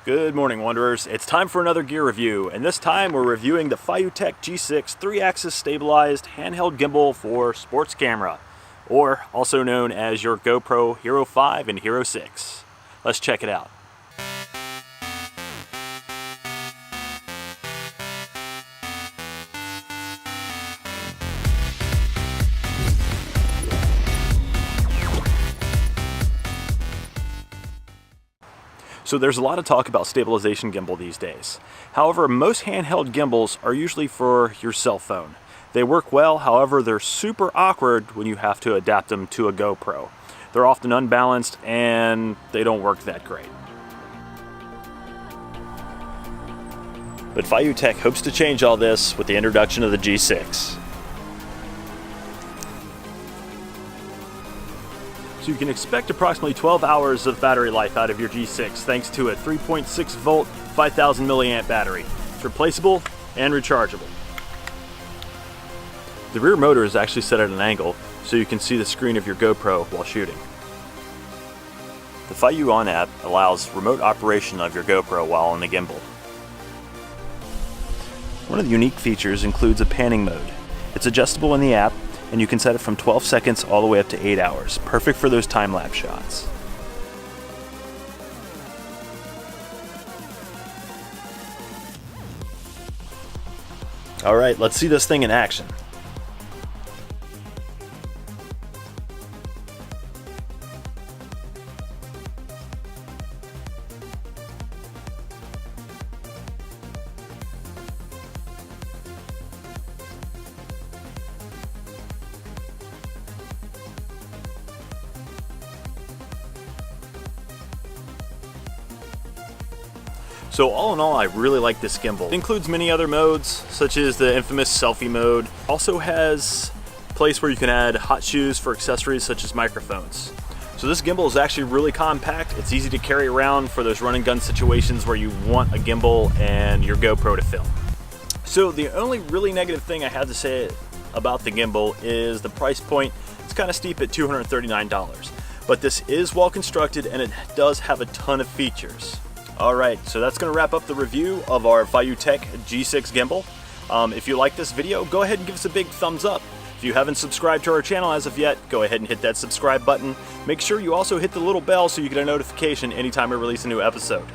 Good morning, Wanderers. It's time for another gear review, and this time we're reviewing the FeiyuTech G6 3-axis stabilized handheld gimbal for sports camera, or also known as your GoPro Hero 5 and Hero 6. Let's check it out. So there's a lot of talk about stabilization gimbal these days. However, most handheld gimbals are usually for your cell phone. They work well, however, they're super awkward when you have to adapt them to a GoPro. They're often unbalanced and they don't work that great. But FeiyuTech hopes to change all this with the introduction of the G6. So you can expect approximately 12 hours of battery life out of your G6 thanks to a 3.6 volt, 5000 milliamp battery. It's replaceable and rechargeable. The rear motor is actually set at an angle so you can see the screen of your GoPro while shooting. The FeiyuOn app allows remote operation of your GoPro while on the gimbal. One of the unique features includes a panning mode. It's adjustable in the app, and you can set it from 12 seconds all the way up to 8 hours. Perfect for those time-lapse shots. Alright, let's see this thing in action. So all in all, I really like this gimbal. It includes many other modes, such as the infamous selfie mode. Also has a place where you can add hot shoes for accessories such as microphones. So this gimbal is actually really compact. It's easy to carry around for those run and gun situations where you want a gimbal and your GoPro to film. So the only really negative thing I have to say about the gimbal is the price point. It's kind of steep at $239, but this is well constructed and it does have a ton of features. Alright, so that's going to wrap up the review of our FeiyuTech G6 Gimbal. If you like this video, go ahead and give us a big thumbs up. If you haven't subscribed to our channel as of yet, go ahead and hit that subscribe button. Make sure you also hit the little bell so you get a notification anytime we release a new episode.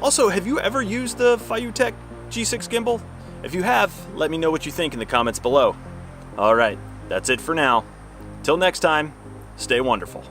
Also, have you ever used the FeiyuTech G6 Gimbal? If you have, let me know what you think in the comments below. Alright, that's it for now. Till next time, stay wonderful.